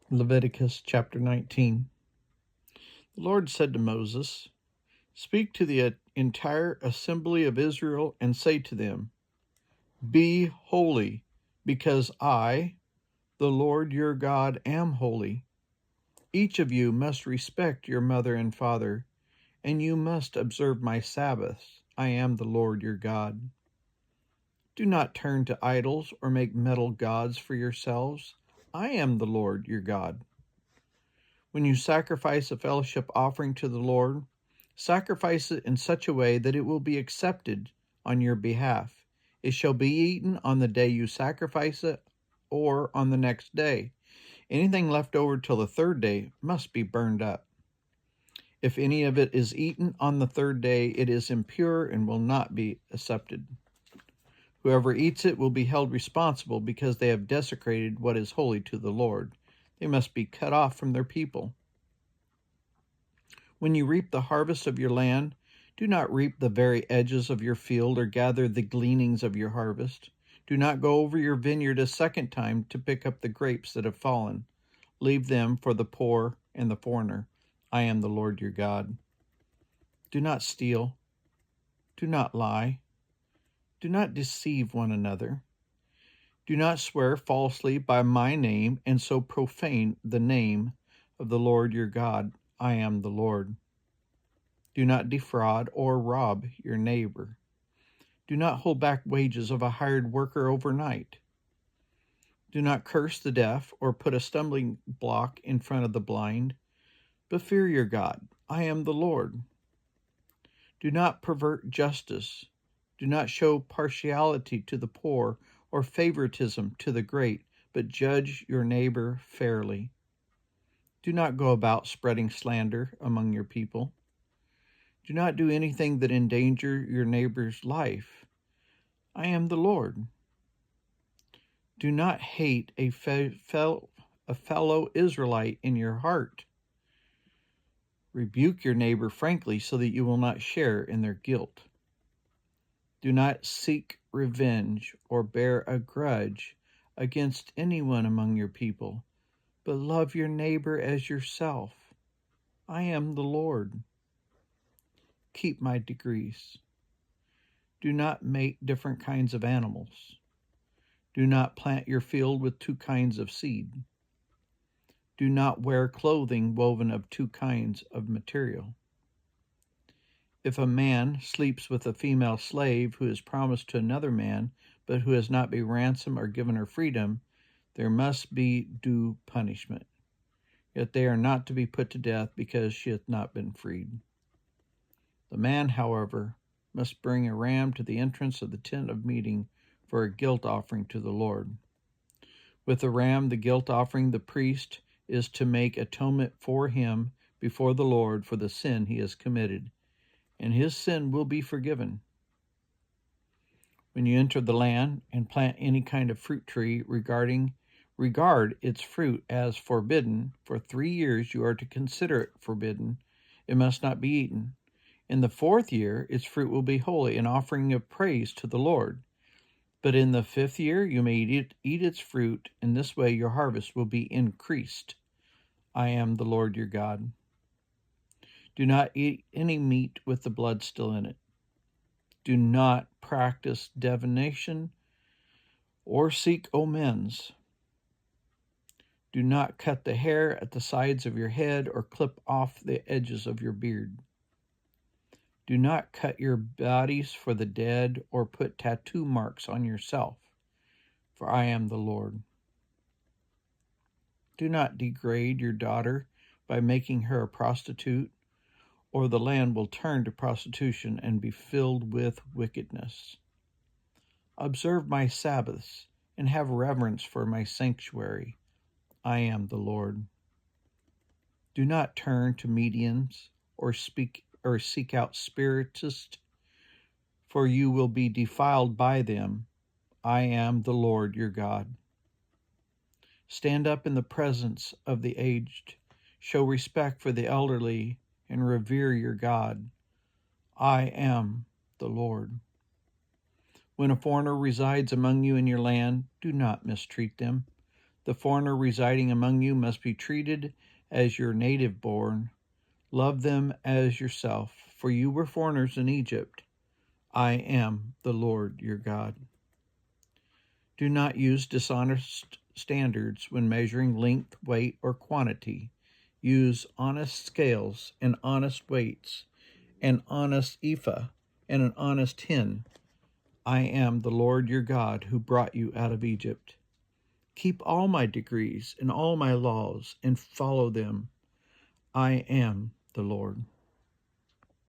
Leviticus chapter 19. The Lord said to Moses, "Speak to the entire assembly of Israel and say to them, 'Be holy, because I, the Lord your God, am holy. Each of you must respect your mother and father, and you must observe my Sabbaths. I am the Lord your God. Do not turn to idols or make metal gods for yourselves. I am the Lord your God. When you sacrifice a fellowship offering to the Lord, sacrifice it in such a way that it will be accepted on your behalf. It shall be eaten on the day you sacrifice it or on the next day. Anything left over till the third day must be burned up. If any of it is eaten on the third day, it is impure and will not be accepted. Whoever eats it will be held responsible because they have desecrated what is holy to the Lord. They must be cut off from their people. When you reap the harvest of your land, do not reap the very edges of your field or gather the gleanings of your harvest. Do not go over your vineyard a second time to pick up the grapes that have fallen. Leave them for the poor and the foreigner. I am the Lord your God. Do not steal. Do not lie. Do not deceive one another. Do not swear falsely by my name and so profane the name of the Lord your God. I am the Lord. Do not defraud or rob your neighbor. Do not hold back wages of a hired worker overnight. Do not curse the deaf or put a stumbling block in front of the blind, but fear your God. I am the Lord. Do not pervert justice. Do not show partiality to the poor or favoritism to the great, but judge your neighbor fairly. Do not go about spreading slander among your people. Do not do anything that endanger your neighbor's life. I am the Lord. Do not hate a fellow Israelite in your heart. Rebuke your neighbor frankly so that you will not share in their guilt. Do not seek revenge or bear a grudge against anyone among your people, but love your neighbor as yourself. I am the Lord. Keep my decrees. Do not make different kinds of animals. Do not plant your field with two kinds of seed. Do not wear clothing woven of two kinds of material. If a man sleeps with a female slave who is promised to another man, but who has not been ransomed or given her freedom, there must be due punishment. Yet they are not to be put to death because she hath not been freed. The man, however, must bring a ram to the entrance of the tent of meeting for a guilt offering to the Lord. With the ram, the guilt offering, the priest is to make atonement for him before the Lord for the sin he has committed, and his sin will be forgiven. When you enter the land and plant any kind of fruit tree, regard its fruit as forbidden. For 3 years you are to consider it forbidden. It must not be eaten. In the 4th year its fruit will be holy, an offering of praise to the Lord. But in the 5th year you may eat its fruit. In this way your harvest will be increased. I am the Lord your God. Do not eat any meat with the blood still in it. Do not practice divination or seek omens. Do not cut the hair at the sides of your head or clip off the edges of your beard. Do not cut your bodies for the dead or put tattoo marks on yourself, for I am the Lord. Do not degrade your daughter by making her a prostitute, or the land will turn to prostitution and be filled with wickedness. Observe my Sabbaths and have reverence for my sanctuary. I am the Lord. Do not turn to mediums or seek out spiritists, for you will be defiled by them. I am the Lord your God. Stand up in the presence of the aged. Show respect for the elderly and revere your God. I am the Lord. When a foreigner resides among you in your land, do not mistreat them. The foreigner residing among you must be treated as your native born. Love them as yourself, for you were foreigners in Egypt. I am the Lord your God. Do not use dishonest standards when measuring length, weight, or quantity. Use honest scales and honest weights, an honest ephah and an honest hin. I am the Lord your God who brought you out of Egypt. Keep all my decrees and all my laws and follow them. I am the Lord.